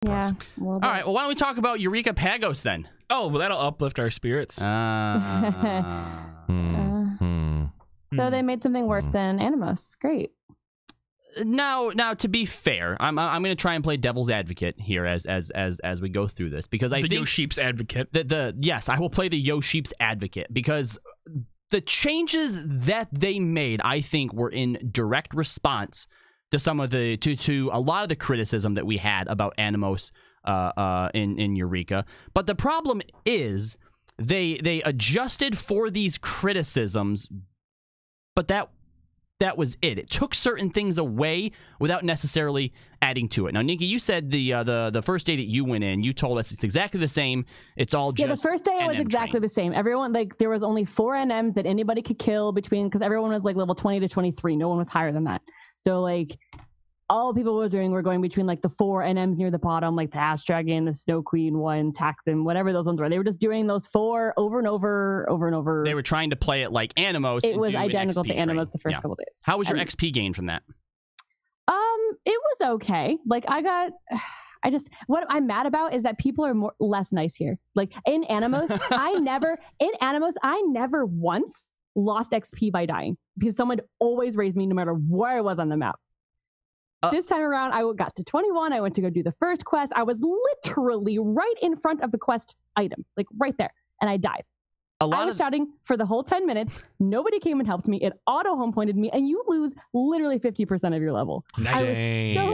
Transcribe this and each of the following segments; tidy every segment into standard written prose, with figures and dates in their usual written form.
Yeah. All right. Well, why don't we talk about Eureka Pagos then? Oh, well, that'll uplift our spirits. So they made something worse than Animos. Great. Now, to be fair, I'm going to try and play devil's advocate here as we go through this, because I think Yo Sheep's advocate. Yes, I will play the Yo Sheep's advocate, because the changes that they made, I think, were in direct response to some of the to a lot of the criticism that we had about Animos in Eureka. But the problem is they adjusted for these criticisms, but that was it. It took certain things away without necessarily adding to it. Now, Nikki, you said the first day that you went in, you told us it's exactly the same. It's all just the first day it was exactly the same. Everyone, like, there was only 4 NMs that anybody could kill between, because everyone was like level 20 to 23. No one was higher than that. So like all people were doing were going between like the 4 NMs near the bottom, like the Ash Dragon, the Snow Queen one, Taxim, whatever those ones were. They were just doing those 4 over and over. They were trying to play it like Animos. It was identical to Animos the first couple days. How was your XP gain from that? It was okay. Like what I'm mad about is that people are less nice here. Like in Animos, I never once lost XP by dying, because someone always raised me no matter where I was on the map. This time around, I got to 21. I went to go do the first quest. I was literally right in front of the quest item, like right there, and I died. I was shouting for the whole 10 minutes. Nobody came and helped me. It auto home pointed me, and you lose literally 50% of your level. Nice. I was so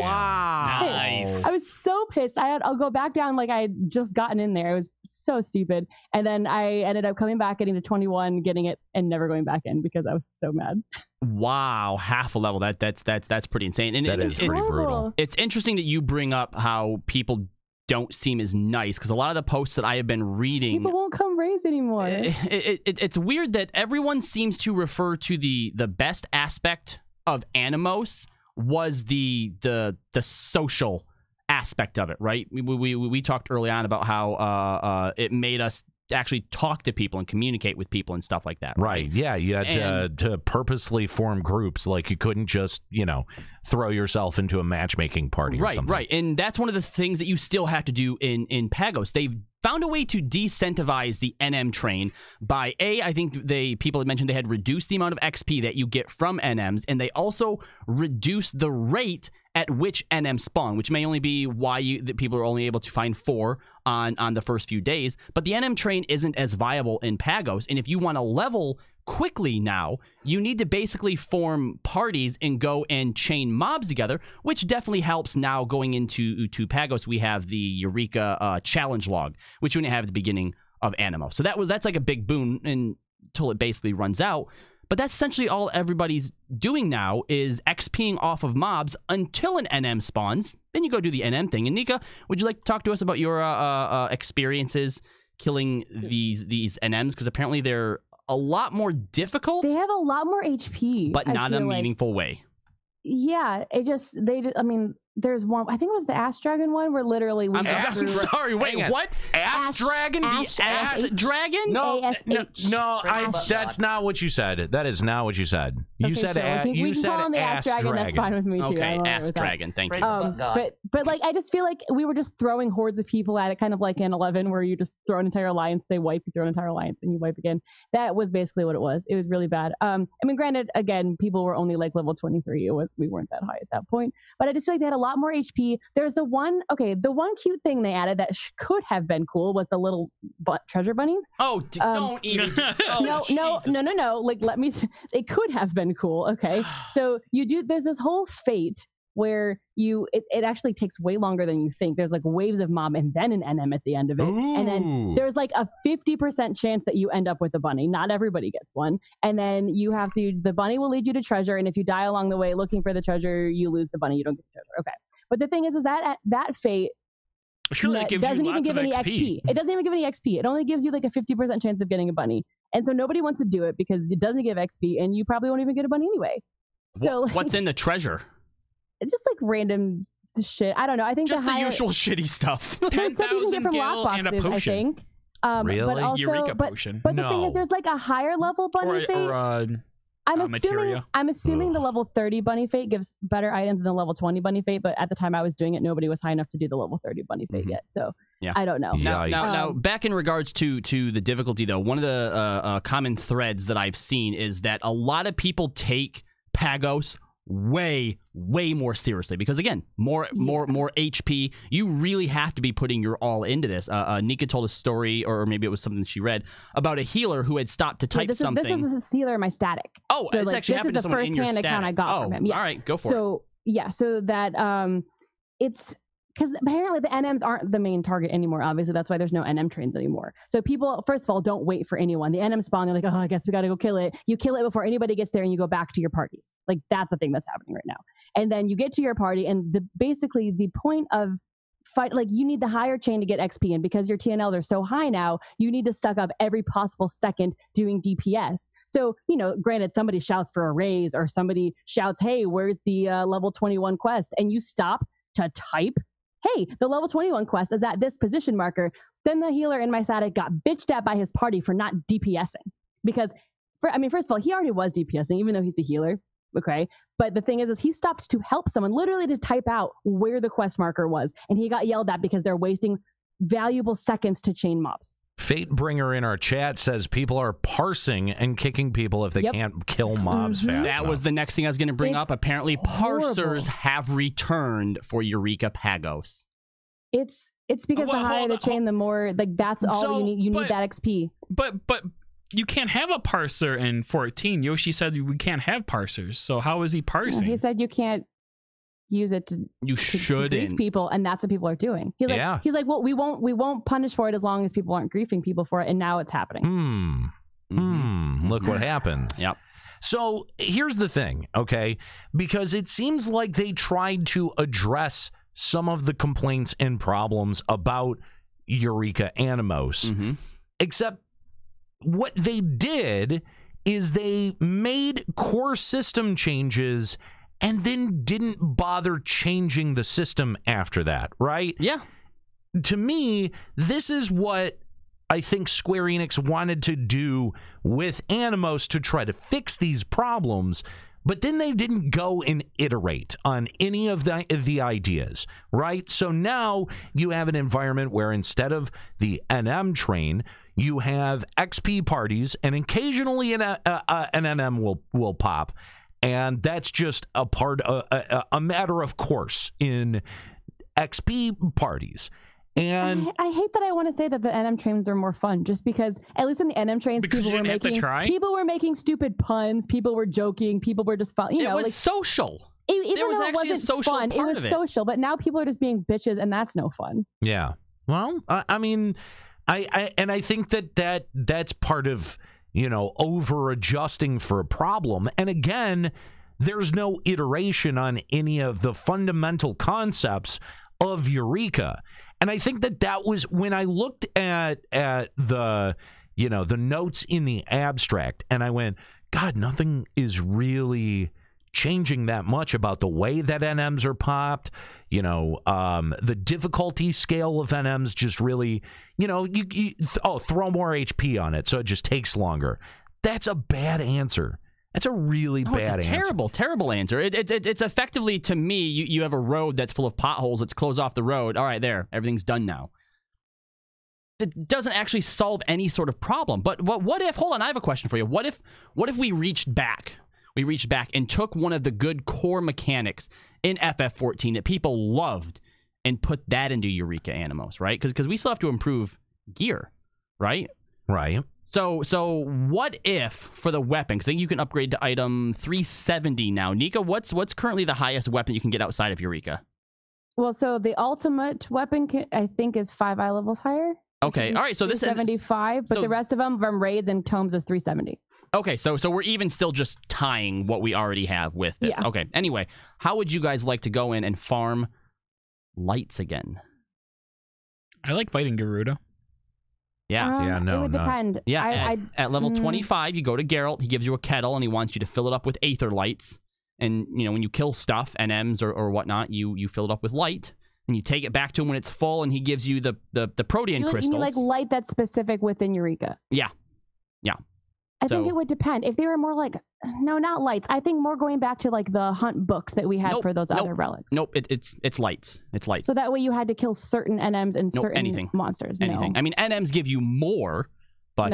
pissed. I was so pissed. I'll go back down like I had just gotten in there. It was so stupid. And then I ended up coming back, getting to 21, getting it, and never going back in because I was so mad. Wow, half a level. That's pretty insane. And that is pretty brutal. It's interesting that you bring up how people don't seem as nice, because a lot of the posts that I have been reading, people won't come raise anymore. It's weird that everyone seems to refer to the best aspect of Animos was the social aspect of it, right? We talked early on about how it made us actually talk to people and communicate with people and stuff like that. Right. Yeah. You had to purposely form groups. Like you couldn't just, throw yourself into a matchmaking party or something. Right. And that's one of the things that you still have to do in Pagos. They've found a way to decentivize the NM train by I think people had mentioned they had reduced the amount of XP that you get from NMs, and they also reduced the rate at which NM spawn, which may only be why that people are only able to find 4 on the first few days. But the NM train isn't as viable in Pagos, and if you want to level quickly now, you need to basically form parties and go and chain mobs together, which definitely helps. Now going into Pagos, we have the Eureka challenge log, which we didn't have at the beginning of Animo. So that's like a big boon until it basically runs out. But that's essentially all everybody's doing now is XPing off of mobs until an NM spawns. Then you go do the NM thing. And Nika, would you like to talk to us about your experiences killing these NMs? Because apparently they're a lot more difficult. They have a lot more HP, but not in a meaningful way. Yeah, I mean, there's one, I think it was the Ash Dragon one, where literally we sorry, wait, what? Ash Dragon? The Ash Dragon? No, that's not what you said. That is not what you said. You said Ash Dragon. That's fine with me too. Okay, Ash Dragon, thank you. But like, I just feel like we were just throwing hordes of people at it, kind of like in 11, where you just throw an entire alliance, they wipe, you throw an entire alliance, and you wipe again. That was basically what it was. It was really bad. I mean, granted, again, people were only like level 23. We weren't that high at that point, but I just feel like they had a lot more HP. There's the one cute thing they added that could have been cool was the little treasure bunnies. Oh, don't even. No. Like, it could have been cool. Okay. So there's this whole fate where it actually takes way longer than you think. There's like waves of mob and then an NM at the end of it. Ooh. And then there's like a 50% chance that you end up with a bunny. Not everybody gets one. And then the bunny will lead you to treasure. And if you die along the way looking for the treasure, you lose the bunny. You don't get the treasure. Okay. But the thing is that fate doesn't even give any XP. It doesn't even give any XP. It only gives you like a 50% chance of getting a bunny. And so nobody wants to do it because it doesn't give XP and you probably won't even get a bunny anyway. So what's in the treasure? It's just like random shit. I don't know. I think just the usual shitty stuff. 10,000 gil and a potion. I think. Really? Eureka potion. But the thing is, there's like a higher level bunny fate. I'm assuming the level 30 bunny fate gives better items than the level 20 bunny fate, but at the time I was doing it, nobody was high enough to do the level 30 bunny fate yet. So I don't know. Now, back in regards to the difficulty, though, one of the common threads that I've seen is that a lot of people take Pagos way more seriously because, again, more HP. You really have to be putting your all into this. Nika told a story, or maybe it was something she read, about a healer who had stopped to type something. This is a healer in my static. Oh, so, it's actually happened to someone in your static. This is the first-hand account I got from him. Yeah. All right, go for it. So, so that it's... Because apparently the NMs aren't the main target anymore. Obviously, that's why there's no NM trains anymore. So people, first of all, don't wait for anyone. The NM spawn, they're like, oh, I guess we got to go kill it. You kill it before anybody gets there and you go back to your parties. Like, that's a thing that's happening right now. And then you get to your party and basically the point of fight, like you need the higher chain to get XP. And because your TNLs are so high now, you need to suck up every possible second doing DPS. So, granted, somebody shouts for a raise or somebody shouts, hey, where's the level 21 quest? And you stop to type, hey, the level 21 quest is at this position marker. Then the healer in my static got bitched at by his party for not DPSing. Because, first of all, he already was DPSing, even though he's a healer. Okay. But the thing is he stopped to help someone, literally to type out where the quest marker was. And he got yelled at because they're wasting valuable seconds to chain mobs. Fatebringer in our chat says people are parsing and kicking people if they can't kill mobs fast That was the next thing I was going to bring up. Apparently, parsers have returned for Eureka Pagos. It's because the higher the chain, the more, like, that's all you need. You need that XP. But you can't have a parser in 14. Yoshi said we can't have parsers. So how is he parsing? He said you can't use it to grief people, and that's what people are doing. He's like, well, we won't punish for it as long as people aren't griefing people for it, and now it's happening. Look what happens. Yep. So here's the thing, okay? Because it seems like they tried to address some of the complaints and problems about Eureka Animos, except what they did is they made core system changes and then didn't bother changing the system after that, right? Yeah. To me, this is what I think Square Enix wanted to do with Animos to try to fix these problems, but then they didn't go and iterate on any of the ideas, right? So now you have an environment where instead of the NM train, you have XP parties, and occasionally an NM will pop. And that's just a matter of course in XP parties. And I hate that I want to say that the NM trains are more fun, just because at least in the NM trains, people were making stupid puns, people were joking, people were just fun. It was social. Even though it wasn't fun, it was social. But now people are just being bitches, and that's no fun. Yeah. Well, I mean, I think that's part of, over adjusting for a problem. And again, there's no iteration on any of the fundamental concepts of Eureka. And I think that was when I looked at the, the notes in the abstract, and I went, God, nothing is really changing that much about the way that NMs are popped. The difficulty scale of NMs just really, throw more HP on it so it just takes longer. That's a bad answer. That's a really bad answer. Terrible answer. It's effectively, to me, you have a road that's full of potholes. Let's close off the road. All right, there. Everything's done now. It doesn't actually solve any sort of problem. But what if, hold on, I have a question for you. What if we reached back? We reached back and took one of the good core mechanics in FF14 that people loved and put that into Eureka Animos, right? Because we still have to improve gear, right? Right. So what if for the weapon? Because I think you can upgrade to item 370 now. Nika, what's currently the highest weapon you can get outside of Eureka? Well, so the ultimate weapon I think is 5 eye levels higher. Okay, all right. So this is 75, but the rest of them from raids and tomes is 370. Okay, so we're even still just tying what we already have with this. Yeah. Okay. Anyway, how would you guys like to go in and farm lights again? I like fighting Garuda. Yeah. It would depend. Yeah. At level 25, you go to Geralt. He gives you a kettle, and he wants you to fill it up with aether lights. And when you kill stuff, NMs or whatnot, you fill it up with light. And you take it back to him when it's full, and he gives you the protean crystals. You need like light that's specific within Eureka. Yeah. I think it would depend. If they were more like, no, not lights. I think more going back to like the hunt books that we had for those other relics. Nope, it's lights. It's lights. So that way you had to kill certain NMs and certain monsters. Anything. No. I mean, NMs give you more, but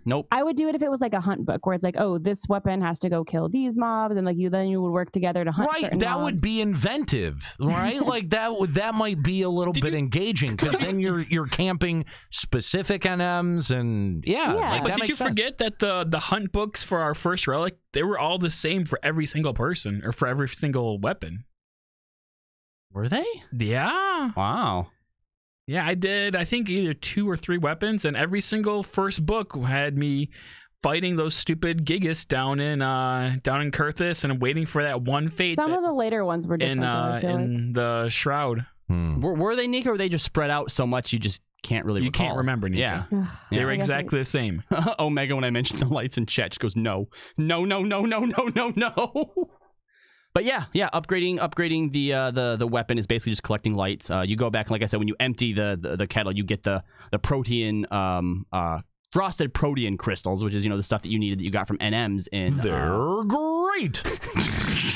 nope. I would do it if it was like a hunt book where it's like, oh, this weapon has to go kill these mobs, and like you would work together to hunt certain that mobs. would be inventive, right? Like that might be a little bit engaging because then you're camping specific NMs and like, but that did you sense. forget that the hunt books for our first relic, they were all the same for every single person or for every single weapon? Were they? Yeah. Wow. Yeah, I did. I think either 2 or 3 weapons, and every single first book had me fighting those stupid Gigas down in Kurthus and waiting for that one fate. Some of the later ones were different. In the Shroud. Were they, Nika, or were they just spread out so much you just can't really recall? You can't remember, Nika. Yeah. They were exactly the same. Omega, when I mentioned the lights in chat, just goes, no. But yeah, upgrading the weapon is basically just collecting lights. You go back, and like I said, when you empty the kettle, you get the protean frosted protean crystals, which is the stuff that you needed that you got from NMs. They're great.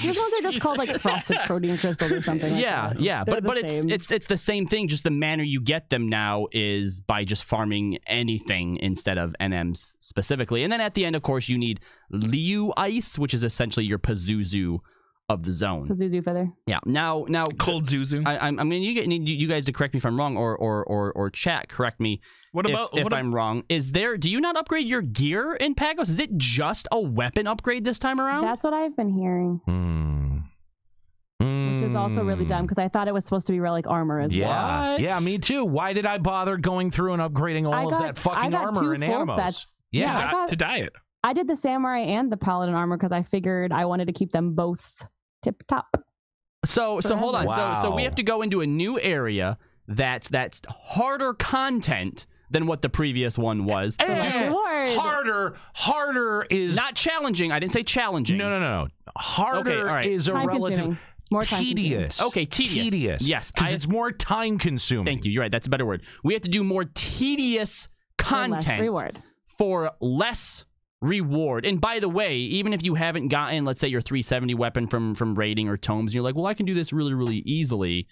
These ones are just called like frosted protein crystals or something. Yeah. But it's the same thing. Just the manner you get them now is by just farming anything instead of NMs specifically. And then at the end, of course, you need Liu Ice, which is essentially your Pazuzu of the zone. Pazuzu feather. Yeah. Now Cold Zuzu. I'm gonna need you guys to correct me if I'm wrong, or chat correct me if I'm wrong. Do you not upgrade your gear in Pagos? Is it just a weapon upgrade this time around? That's what I've been hearing. Which is also really dumb because I thought it was supposed to be relic armor as well. Yeah, me too. Why did I bother going through and upgrading all of that fucking armor and animals? Sets. To diet. I did the samurai and the paladin armor because I figured I wanted to keep them both tip top. So hold on. Wow. So we have to go into a new area that's harder content than what the previous one was. Harder is not challenging. I didn't say challenging. No. Harder is a relative. More tedious. Okay, tedious. Yes, because it's more time consuming. Thank you. You're right. That's a better word. We have to do more tedious content for less reward. And by the way, even if you haven't gotten, let's say, your 370 weapon from raiding or tomes, and you're like, well, I can do this really, really easily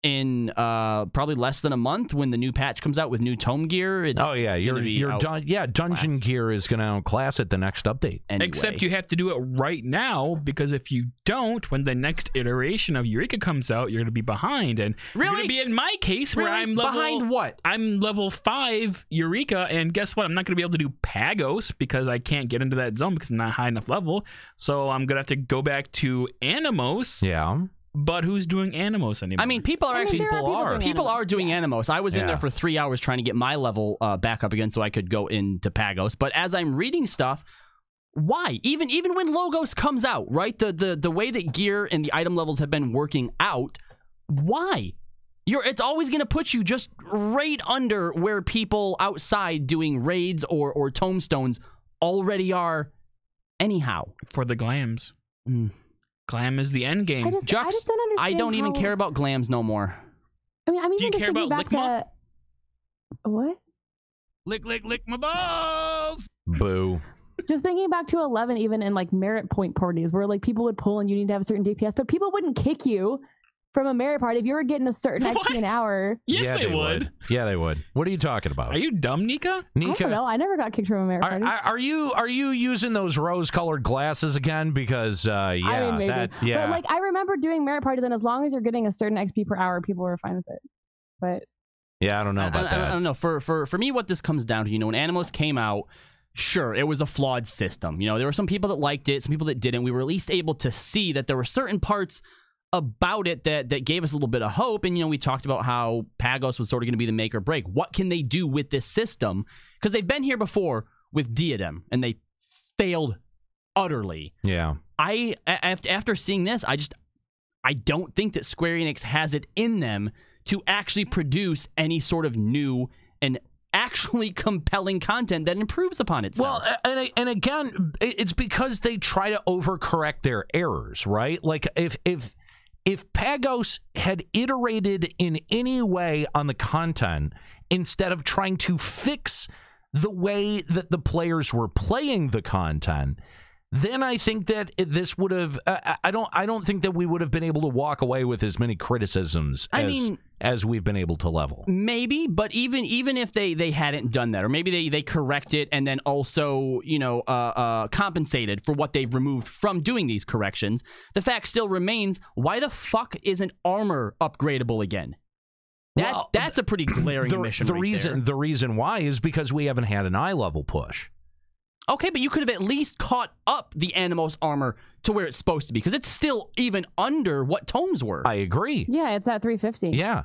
in probably less than a month when the new patch comes out with new tome gear. You're done. Yeah, dungeon gear is going to outclass it the next update. Anyway. Except you have to do it right now, because if you don't, when the next iteration of Eureka comes out, you're going to be behind. And you're going to be in my case where I'm level behind what? I'm level 5 Eureka, and guess what? I'm not going to be able to do Pagos because I can't get into that zone because I'm not high enough level. So I'm going to have to go back to Animos. Yeah. But who's doing Animos anymore? I mean, people are doing Animos. I was in there for 3 hours trying to get my level back up again so I could go into Pagos. But as I'm reading stuff, why? Even when Logos comes out, right? The way that gear and the item levels have been working out, why? It's always going to put you just right under where people outside doing raids or tomestones already are anyhow. For the glams. Glam is the end game. I just don't understand. I don't even care about glams no more. I mean, do you care about Lickma? What? Lick my balls! Boo. Just thinking back to 11, even in like merit point parties where like people would pull and you need to have a certain DPS, but people wouldn't kick you from a merit party if you were getting a certain XP an hour. Yes, they would. Yeah, they would. What are you talking about? Are you dumb, Nika? I don't know. I never got kicked from a merit party. Are you using those rose-colored glasses again? Because I mean, maybe. But like I remember doing merit parties, and as long as you're getting a certain XP per hour, people were fine with it. But yeah, I don't know about that. I don't know. For me, what this comes down to, when Animos came out, sure, it was a flawed system. There were some people that liked it, some people that didn't. We were at least able to see that there were certain parts about it that gave us a little bit of hope. And we talked about how Pagos was sort of going to be the make or break. What can they do with this system? Because they've been here before with Diadem and they failed utterly. Yeah. After seeing this, I don't think that Square-Enix has it in them to actually produce any sort of new and actually compelling content that improves upon itself. Well, and again, it's because they try to overcorrect their errors, right? Like if Pagos had iterated in any way on the content instead of trying to fix the way that the players were playing the content, then I think that this would have. I don't think that we would have been able to walk away with as many criticisms as we've been able to level. Maybe, but even if they hadn't done that, or maybe they correct it and then also compensated for what they've removed from doing these corrections, the fact still remains: why the fuck isn't armor upgradable again? That's a pretty glaring omission. The reason why is because we haven't had an eye level push. Okay, but you could have at least caught up the Animos armor to where it's supposed to be, because it's still even under what tomes were. I agree. Yeah, it's at 350. Yeah.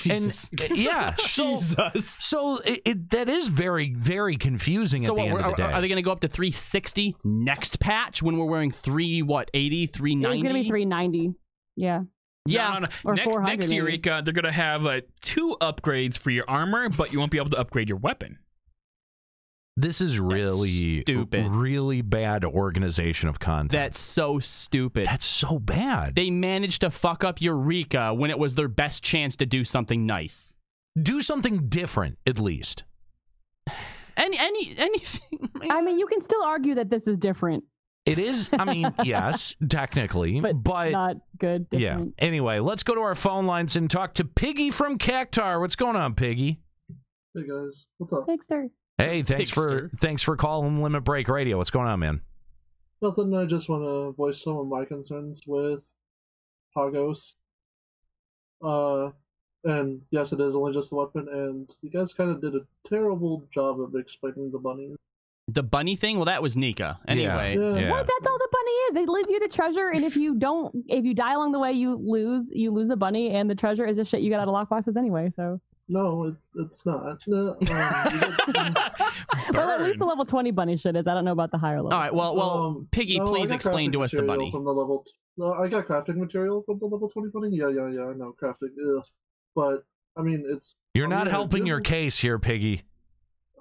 Jesus. And yeah. So that is very, very confusing at the end of the day. Are they going to go up to 360 next patch when we're wearing 380, 390? It's going to be 390. Yeah. Yeah. No. Or Next Eureka, they're going to have 2 upgrades for your armor, but you won't be able to upgrade your weapon. This is really stupid. Really bad organization of content. That's so stupid. That's so bad. They managed to fuck up Eureka when it was their best chance to do something nice. Do something different, at least. Anything. I mean, you can still argue that this is different. It is. I mean, yes, technically, but not good. Different. Yeah. Anyway, let's go to our phone lines and talk to Piggy from Cactar. What's going on, Piggy? Hey guys, what's up? Pigster. Hey, thanks for calling Limit Break Radio. What's going on, man? Nothing. I just want to voice some of my concerns with Pagos. And yes, it is only just a weapon, and you guys kind of did a terrible job of explaining the bunny. The bunny thing? Well, that was Nika. Anyway. Yeah. What? That's all the bunny is. It leads you to treasure, and if you die along the way, you lose the bunny, and the treasure is just shit you got out of lockboxes anyway. So. No, it's not. No, well, at least the level 20 bunny shit is. I don't know about the higher level. All right. Well, Piggy, please explain to us the bunny. From the level I got crafting material from the level 20 bunny. Yeah. I know crafting. Ugh. But I mean, You're not helping your case here, Piggy.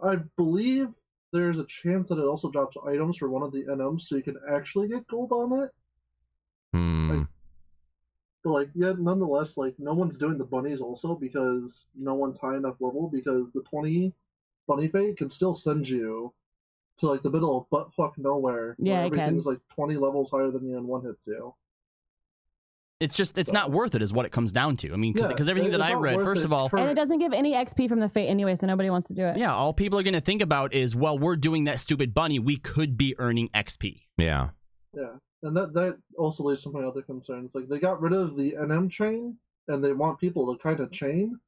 I believe there's a chance that it also drops items for one of the NMs, so you can actually get gold on it. But nonetheless, no one's doing the bunnies also because no one's high enough level, because the 20 bunny fate can still send you to the middle of buttfuck nowhere. Yeah, where it can. everything's 20 levels higher than you and one hits you. It's not worth it, is what it comes down to. I mean, because everything that I read, first of all, and it doesn't give any XP from the fate anyway, so nobody wants to do it. Yeah, all people are going to think about is, well, we're doing that stupid bunny, we could be earning XP. Yeah. Yeah. And that also leads to my other concerns. They got rid of the NM train, and they want people to kind of chain,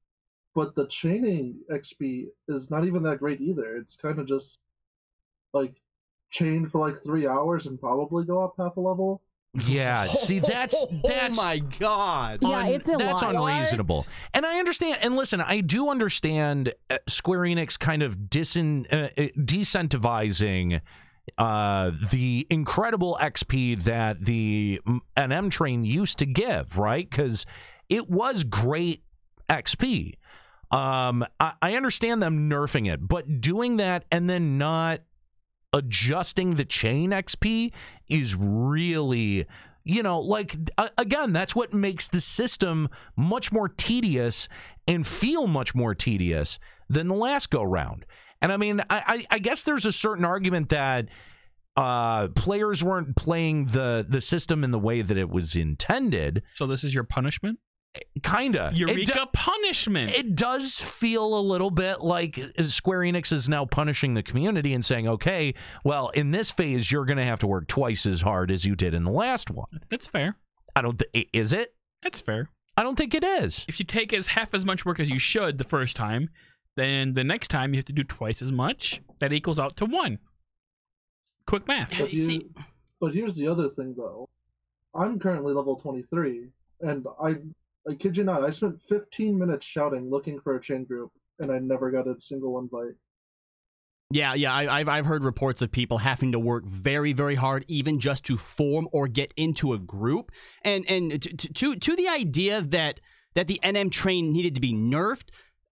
but the chaining XP is not even that great either. It's kind of just, chain for 3 hours and probably go up half a level. Yeah, see, that's oh my god. Yeah, it's a that's lot. unreasonable. What? And I understand, and listen, I do understand Square-Enix kind of decentivizing the incredible XP that the NM train used to give, right? Because it was great XP. I understand them nerfing it, but doing that and then not adjusting the chain XP is really, again, that's what makes the system much more tedious and feel much more tedious than the last go round. And I mean, I guess there's a certain argument that players weren't playing the system in the way that it was intended. So this is your punishment? Kinda. Eureka punishment. It does feel a little bit like Square Enix is now punishing the community and saying, okay, well, in this phase, you're going to have to work twice as hard as you did in the last one. That's fair. Is it? That's fair. I don't think it is. If you take half as much work as you should the first time, then the next time you have to do twice as much. That equals out to 1. Quick math. But here's the other thing, though. I'm currently level 23, and I kid you not, I spent 15 minutes shouting looking for a chain group, and I never got a single invite. Yeah, I've heard reports of people having to work very, very hard even just to form or get into a group. And to the idea that the NM train needed to be nerfed,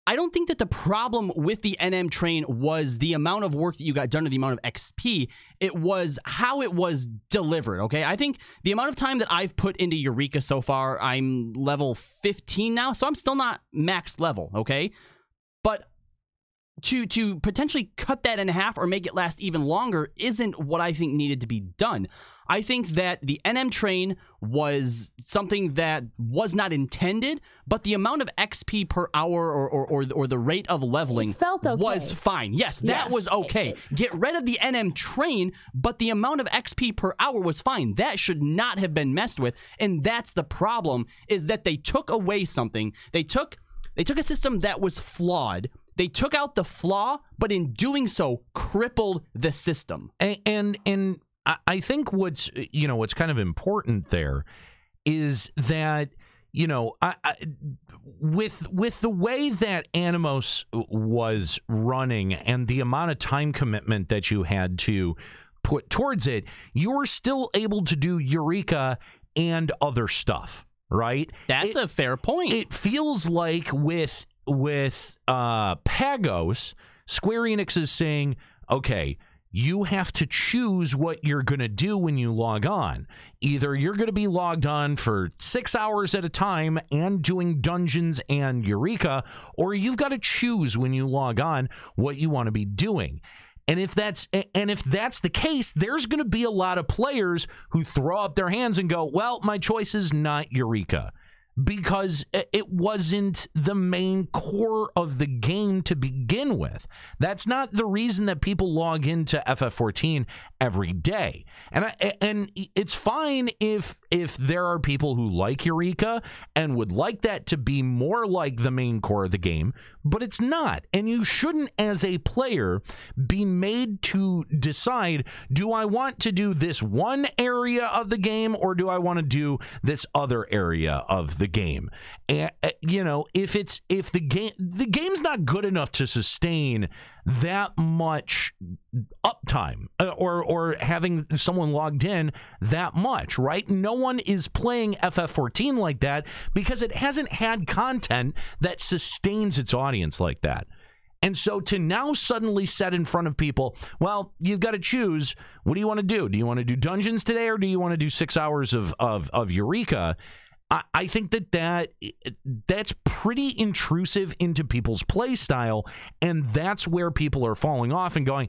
I don't think that the problem with the NM train was the amount of work that you got done or the amount of XP. It was how it was delivered, okay? I think the amount of time that I've put into Eureka so far, I'm level 15 now, so I'm still not max level, okay? But to potentially cut that in half or make it last even longer isn't what I think needed to be done. I think that the NM train was something that was not intended, but the amount of XP per hour or the rate of leveling felt okay. was fine. Yes, that was okay. Get rid of the NM train, but the amount of XP per hour was fine. That should not have been messed with, and that's the problem, is that they took away something. They took a system that was flawed. They took out the flaw, but in doing so, crippled the system. And I think what's kind of important there is that, with the way that Animos was running and the amount of time commitment that you had to put towards it, you were still able to do Eureka and other stuff, right? That's a fair point. It feels like with Pagos, Square-Enix is saying, okay, you have to choose what you're going to do when you log on. Either you're going to be logged on for 6 hours at a time and doing dungeons and Eureka, or you've got to choose when you log on what you want to be doing. And if that's the case, there's going to be a lot of players who throw up their hands and go, well, my choice is not Eureka, because it wasn't the main core of the game to begin with. That's not the reason that people log into FF14 every day. And it's fine if there are people who like Eureka and would like that to be more like the main core of the game, but it's not. And you shouldn't, as a player, be made to decide, do I want to do this one area of the game or do I want to do this other area of the game? And if the game's not good enough to sustain that much uptime or having someone logged in that much, right? No one is playing FF14 like that because it hasn't had content that sustains its audience like that. And so to now suddenly set in front of people, well, you've got to choose, what do you want to do? Do you want to do dungeons today or do you want to do 6 hours of Eureka? I think that's pretty intrusive into people's play style, and that's where people are falling off and going,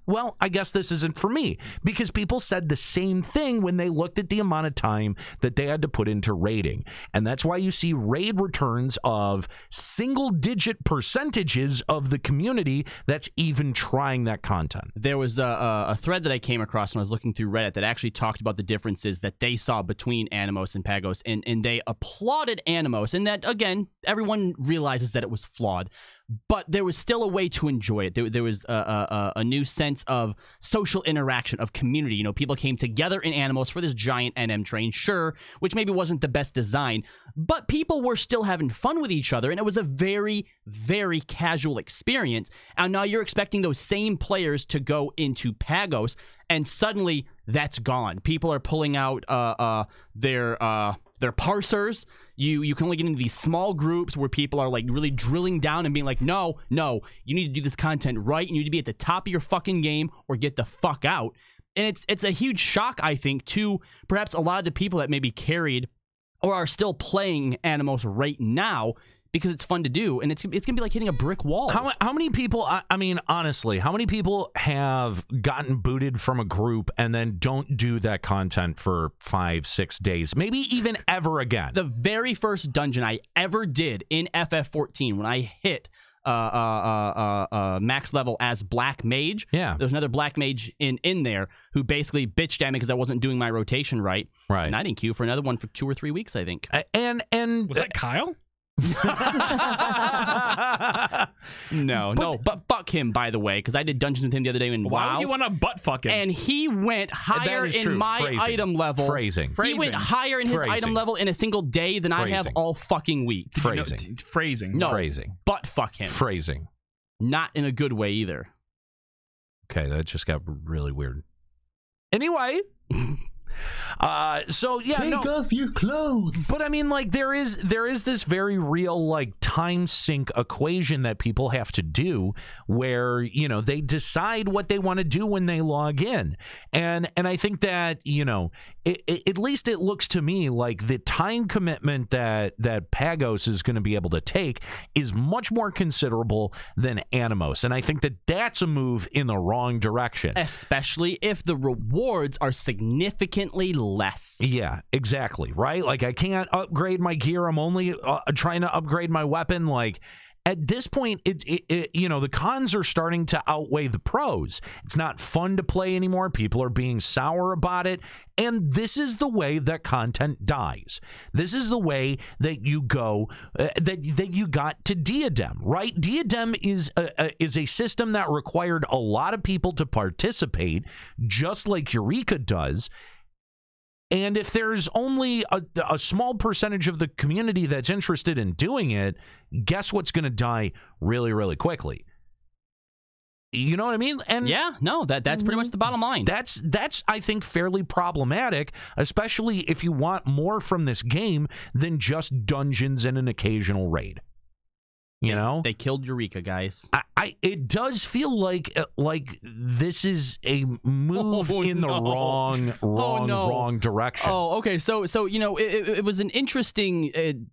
well, I guess this isn't for me, because people said the same thing when they looked at the amount of time that they had to put into raiding. And that's why you see raid returns of single-digit percentages of the community that's even trying that content. There was a thread that I came across when I was looking through Reddit that actually talked about the differences that they saw between Animos and Pagos, and they applauded Animos, and that, again, everyone realizes that it was flawed, but there was still a way to enjoy it. There was a new sense of social interaction, of community. People came together in Animos for this giant NM train, sure, which maybe wasn't the best design, but people were still having fun with each other, and it was a very, very casual experience. And now you're expecting those same players to go into Pagos, and suddenly that's gone. People are pulling out their parsers. You can only get into these small groups where people are like really drilling down and being like, no, you need to do this content right. You need to be at the top of your fucking game or get the fuck out. And it's a huge shock, I think, to perhaps a lot of the people that maybe carried or are still playing Animos right now, because it's fun to do, and it's gonna be like hitting a brick wall. How many people, I mean, honestly, how many people have gotten booted from a group and then don't do that content for 5-6 days, maybe even ever again? The very first dungeon I ever did in FF14, when I hit max level as Black Mage, yeah, there's another Black Mage in there who basically bitched at me because I wasn't doing my rotation right, and I didn't queue for another one for 2 or 3 weeks, I think. And was that Kyle? No, but fuck him, by the way, because I did dungeons with him the other day in WoW. Why would you want to butt fuck him? And he went higher in my item level. Phrasing. He went higher in his item level in a single day than I have all fucking week. Phrasing. No, phrasing. But fuck him. Phrasing. Not in a good way either. Okay, that just got really weird. Anyway. So yeah, take off your clothes. But I mean, like, there is this very real, like, time sink equation that people have to do, where they decide what they want to do when they log in, and I think that at least it looks to me like the time commitment that Pagos is going to be able to take is much more considerable than Animos. And I think that that's a move in the wrong direction. Especially if the rewards are significantly less. Yeah, exactly. Right? Like, I can't upgrade my gear. I'm only trying to upgrade my weapon. Like, at this point, the cons are starting to outweigh the pros. It's not fun to play anymore. People are being sour about it. And this is the way that content dies. This is the way that you go, that you got to Diadem, right? Diadem is a system that required a lot of people to participate, just like Eureka does. And if there's only a small percentage of the community that's interested in doing it, guess what's going to die really, really quickly? You know what I mean? And yeah, no, that's pretty much the bottom line. That's I think fairly problematic, especially if you want more from this game than just dungeons and an occasional raid. You know, they killed Eureka, guys. It does feel like this is a move in the wrong direction. Oh, okay. So it was an interesting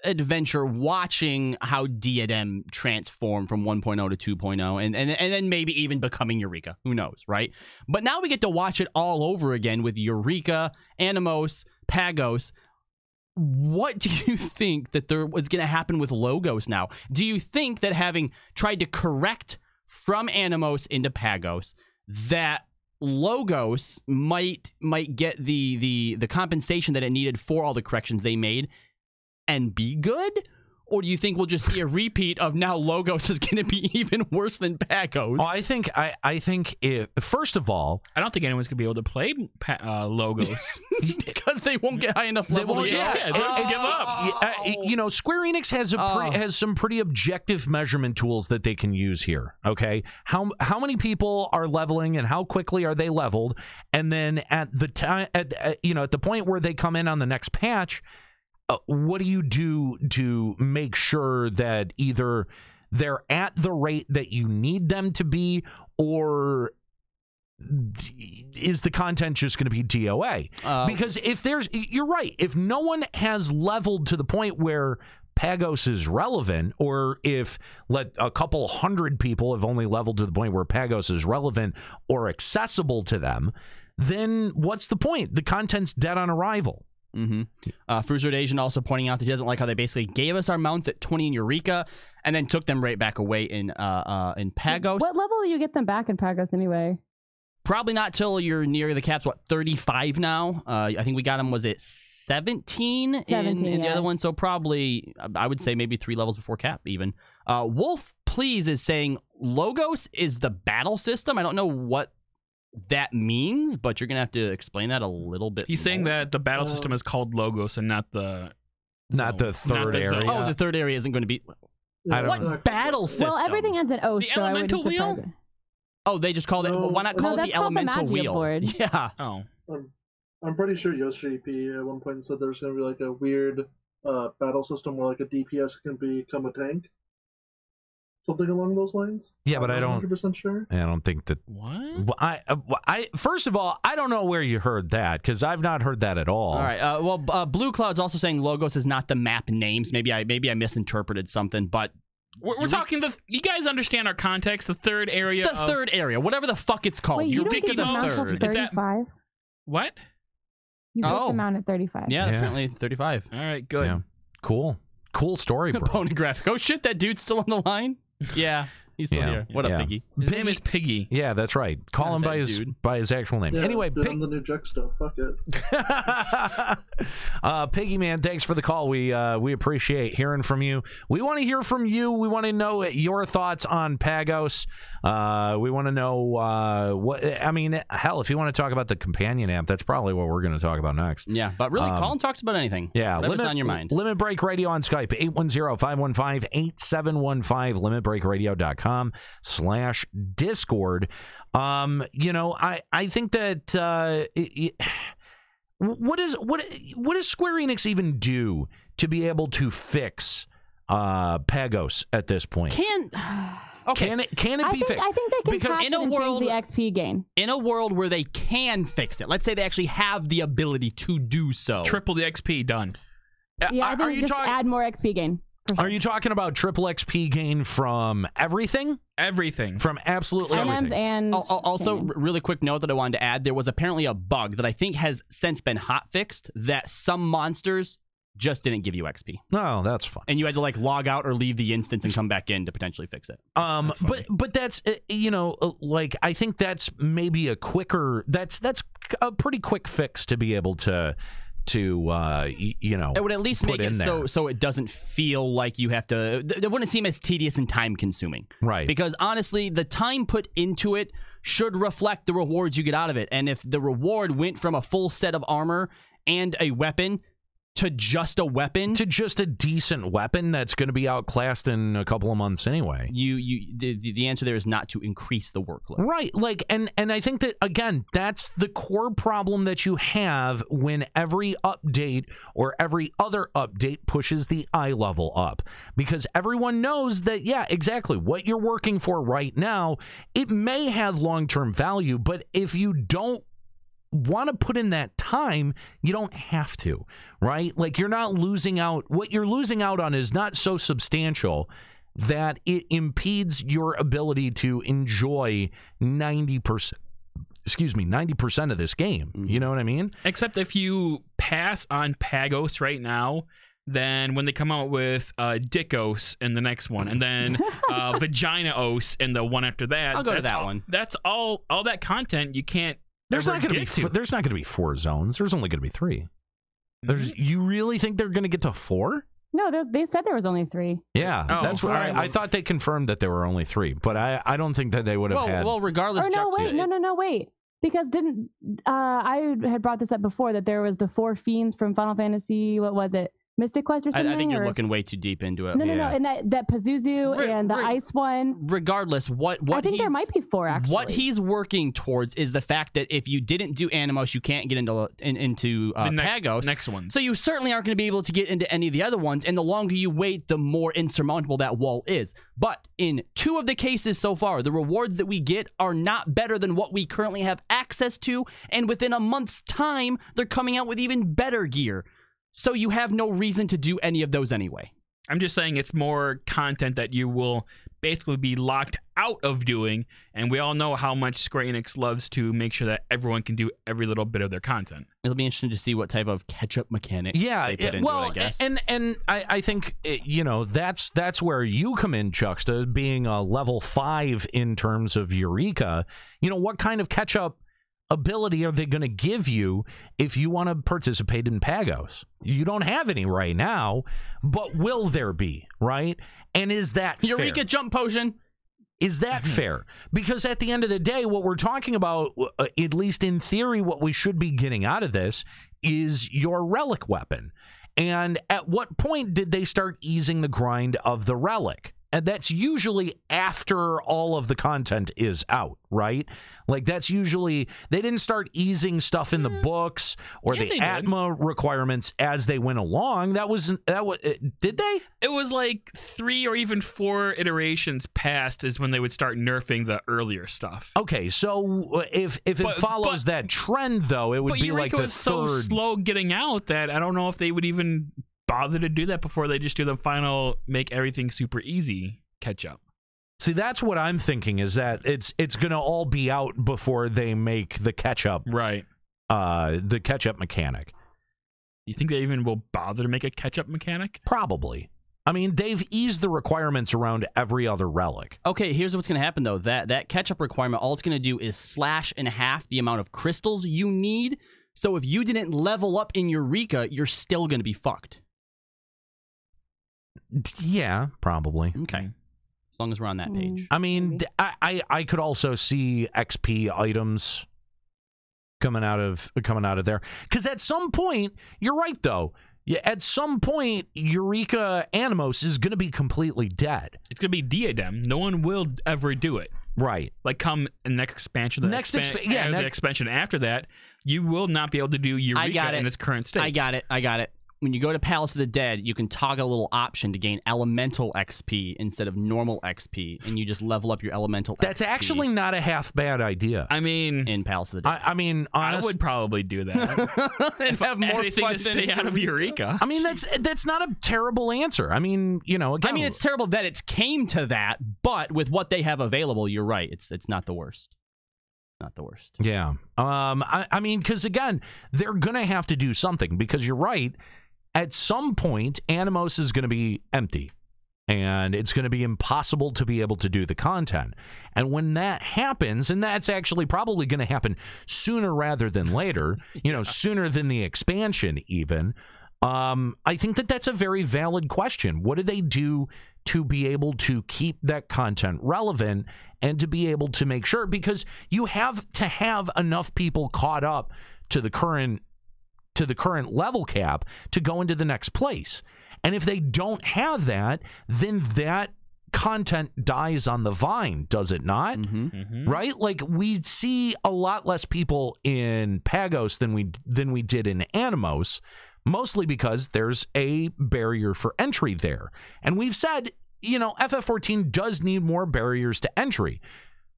adventure watching how Diadem transformed from 1.0 to 2.0 and then maybe even becoming Eureka. Who knows, right? But now we get to watch it all over again with Eureka, Animos, Pagos. What do you think that there was going to happen with Logos now? Do you think that having tried to correct from Animos into Pagos, that Logos might get the compensation that it needed for all the corrections they made and be good? Or do you think we'll just see a repeat of now Logos is going to be even worse than Pagos? Oh, I think first of all, I don't think anyone's going to be able to play Logos because they won't get high enough level. They'll give up. Square Enix has some pretty objective measurement tools that they can use here. Okay, how many people are leveling and how quickly are they leveled, and then at the time at the point where they come in on the next patch. What do you do to make sure that either they're at the rate that you need them to be, or is the content just going to be DOA? Because you're right. If no one has leveled to the point where Pagos is relevant, or if a couple hundred people have only leveled to the point where Pagos is relevant or accessible to them, then what's the point? The content's dead on arrival. Fruzered Asian also pointing out that he doesn't like how they basically gave us our mounts at 20 in Eureka and then took them right back away in Pagos. What level do you get them back in Pagos anyway? Probably not till you're near the caps. 35 now? I think we got them, was it 17 in the other one? So probably, I would say maybe 3 levels before cap even. Wolf Please is saying Logos is the battle system. I don't know what that means, but you're gonna have to explain that a little bit. He's saying that the battle system is called Logos and not the third area. Oh, the third area isn't going to be. What battle system? Well, everything ends in O, the so elemental I wouldn't wheel. surprise it. Oh, they just called it. Well, why not call it the elemental wheel? Board. Yeah. Oh. I'm pretty sure Yoshi P at one point said there's going to be like a weird battle system where like a DPS can become a tank. Something along those lines. Yeah, but I don't 100% sure. I don't think that. What? I first of all, I don't know where you heard that, because I've not heard that at all. All right. Blue Cloud's also saying Logos is not the map names. Maybe I misinterpreted something, but we're talking you guys understand our context. The third area. Third area, whatever the fuck it's called. Wait, You're don't picking get the third. third. 35. What? You get them out at 35. Yeah, definitely 35. All right, good. Yeah. Cool story, bro. Phonographic. Oh shit, that dude's still on the line. Yeah. He's still here. What up, Piggy? His name is Piggy. Yeah, that's right. Call him by his actual name. Yeah, anyway, I'm the new Juxta. Fuck it. Piggy man, thanks for the call. We appreciate hearing from you. We want to hear from you. We want to know your thoughts on Pagos. We want to know hell, if you want to talk about the companion app, that's probably what we're going to talk about next. Yeah, but really, call and talk about anything. Yeah, whatever's on your mind. Limit Break Radio on Skype, 810-515-8715, limitbreakradio.com/Discord. I think that what does Square Enix even do to be able to fix Pagos at this point? Okay. Can it be fixed? I think they can Because patch in it a and world- change the XP gain. In a world where they can fix it, let's say they actually have the ability to do so. Triple the XP, done. Yeah, I are think you just talking? add more XP gain. for sure. Are you talking about triple XP gain from everything? Everything. From absolutely NMs everything. and Also, chain. really quick note that I wanted to add: there was apparently a bug that I think has since been hot fixed that some monsters just didn't give you XP, No, that's fine. and you had to like log out or leave the instance and come back in to potentially fix it. But that's like I think that's maybe a quicker. That's a pretty quick fix to be able to It would at least put make it in there. so it doesn't feel like you have to. It wouldn't seem as tedious and time consuming. Right. Because honestly, the time put into it should reflect the rewards you get out of it. And if the reward went from a full set of armor and a weapon to just a weapon, to just a decent weapon that's going to be outclassed in a couple of months anyway. the answer there is not to increase the workload. Right. Like, and I think that, again, that's the core problem that you have when every update or every other update pushes the eye level up. Because everyone knows that, yeah, exactly, what you're working for right now, it may have long-term value, but if you don't want to put in that time, you don't have to, right? Like, you're not losing out. What you're losing out on is not so substantial that it impedes your ability to enjoy 90% of this game. You know what I mean? Except if you pass on Pagos right now, then when they come out with Dickos in the next one, and then Vagina-os in the one after that, I'll go to that's that all- one. That's all that content you can't. There's ever not going get to be there's not going to be 4 zones. There's only going to be 3. You really think they're going to get to 4? No, they said there was only 3. Yeah, Oh, that's what alright. I thought they confirmed that there were only 3, but I don't think that they would have had. Well, regardless. Or no, Chuck, wait, no, wait. Because didn't I had brought this up before that there was the 4 fiends from Final Fantasy? What was it? Mystic Quest or something? I think you're or- looking way too deep into it. No, and that Pazuzu and the ice one. Regardless, what I think there might be 4 actually. What he's working towards is the fact that if you didn't do Animos, you can't get into the Pagos. next one. So you certainly aren't going to be able to get into any of the other ones, and the longer you wait, the more insurmountable that wall is. But in 2 of the cases so far, the rewards that we get are not better than what we currently have access to, and within a month's time, they're coming out with even better gear. So you have no reason to do any of those anyway. I'm just saying it's more content that you will basically be locked out of doing, and we all know how much Square-Enix loves to make sure that everyone can do every little bit of their content. It'll be interesting to see what type of catch-up mechanic they put into it, I guess. and I think that's where you come in, Chucksta, being a level 5 in terms of Eureka. What kind of catch-up ability are they going to give you if you want to participate in Pagos? You don't have any right now, but will there be, right? And is that Eureka fair? jump potion. Is that fair? Because at the end of the day, what we're talking about, at least in theory, what we should be getting out of this is your relic weapon. And at what point did they start easing the grind of the relic? And that's usually after all of the content is out, right? Like, that's usually, they didn't start easing stuff in the books or the they did. Atma requirements as they went along. That was did they? It was like 3 or even 4 iterations past is when they would start nerfing the earlier stuff. Okay, so if it follows that trend, though, it would But be Eureka like the was so third. slow getting out that I don't know if they would even bother to do that before they just do the final make everything super easy catch up. See, that's what I'm thinking, is that it's going to all be out before they make the catch-up, Right. the catch-up mechanic. You think they even will bother to make a catch up mechanic? Probably. I mean, they've eased the requirements around every other relic. Okay, here's what's going to happen, though. That catch-up requirement, all it's going to do is slash in half the amount of crystals you need. So if you didn't level up in Eureka, you're still going to be fucked. Yeah, probably. Okay. As long as we're on that page. I mean, I could also see XP items coming out of there, because at some point, you're right though. Yeah, at some point, Eureka Animos is going to be completely dead. It's going to be Diadem. No one will ever do it. Right. Like, come next expansion, the expansion after that, you will not be able to do Eureka in its current state. I got it. when you go to Palace of the Dead, you can toggle a little option to gain elemental XP instead of normal XP, and you just level up your elemental That's XP actually not a half bad idea. I mean, in Palace of the Dead. I mean, I would probably do that. And have more Anything fun to stay out of Eureka. I mean, that's not a terrible answer. I mean, you know, again, I mean, it's terrible that it came to that, but with what they have available, you're right. It's not the worst. Not the worst. Yeah. I mean, because again, they're gonna have to do something, because you're right. At some point, Animos is going to be empty, and it's going to be impossible to be able to do the content. And when that happens, and that's actually probably going to happen sooner rather than later, you know, sooner than the expansion even, I think that's a very valid question. What do they do to be able to keep that content relevant and to be able to make sure? Because you have to have enough people caught up to the current level cap to go into the next place. And if they don't have that, then that content dies on the vine, does it not? Right? Like, we see a lot less people in Pagos than we did in Animos, mostly because there's a barrier for entry there. And we've said, you know, FF14 does need more barriers to entry,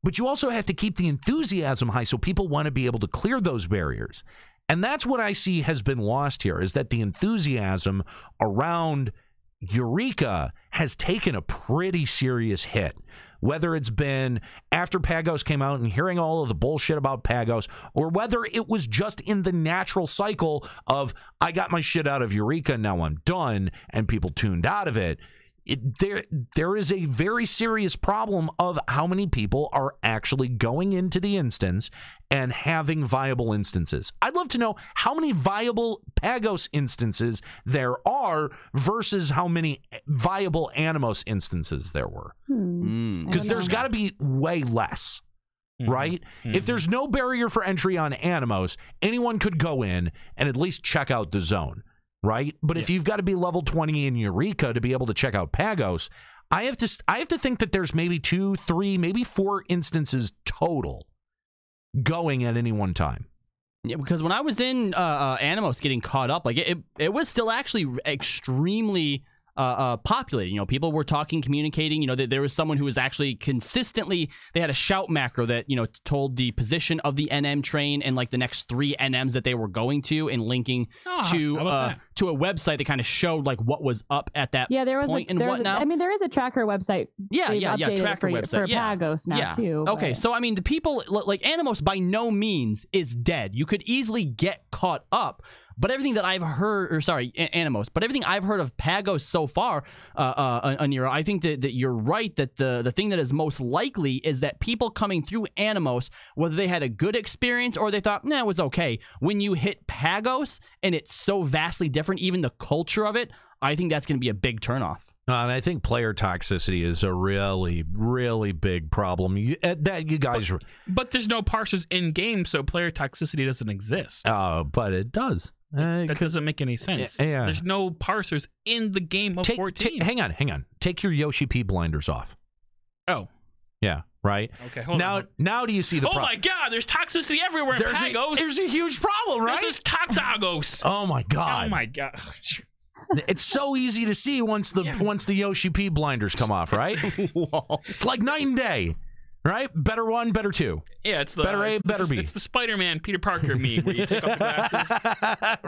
but you also have to keep the enthusiasm high so people want to be able to clear those barriers. And that's what I see has been lost here, is that the enthusiasm around Eureka has taken a pretty serious hit. Whether it's been after Pagos came out and hearing all of the bullshit about Pagos, or whether it was just in the natural cycle of, I got my shit out of Eureka, now I'm done, and people tuned out of it. There is a very serious problem of how many people are actually going into the instance and having viable instances. I'd love to know how many viable Pagos instances there are versus how many viable Animos instances there were. Because there's got to be way less, right? If there's no barrier for entry on Animos, anyone could go in and at least check out the zone. Right? But if you've got to be level 20 in Eureka to be able to check out Pagos, I have to think that there's maybe 2, 3, maybe 4 instances total going at any one time. Yeah, because when I was in Animos getting caught up, like it was still actually extremely populated. You know, people were talking, communicating. You know, there was someone who was actually consistently, they had a shout macro that, you know, told the position of the NM train and like the next 3 NMs that they were going to, and linking to a website that kind of showed like what was up at that point and whatnot. I mean, there is a tracker website. Tracker website for Pagos now too. Okay, so I mean, the people like Animos by no means is dead. You could easily get caught up. But everything that I've heard, Animos, but everything I've heard of Pagos so far, Anira, I think that you're right, that the thing that is most likely is that people coming through Animos, whether they had a good experience or they thought, nah, it was okay, when you hit Pagos and it's so vastly different, even the culture of it, I think that's going to be a big turnoff. And I think player toxicity is a really, really big problem. But there's no parsers in game, so player toxicity doesn't exist. But it does. That doesn't make any sense. Yeah. There's no parsers in the game of 14. Hang on. Take your Yoshi P blinders off. Oh. Yeah, right? Okay, hold on. Now do you see the problem? Oh my God, there's toxicity everywhere in Pagos. There's a huge problem, right? This is Toxagos. Oh my God. Oh my God. It's so easy to see once the Yoshi P blinders come off, right? It's like night and day. Right? Better 1, better 2. Yeah, it's the better A, better B. It's the Spider-Man Peter Parker meme where you take off the glasses. Right.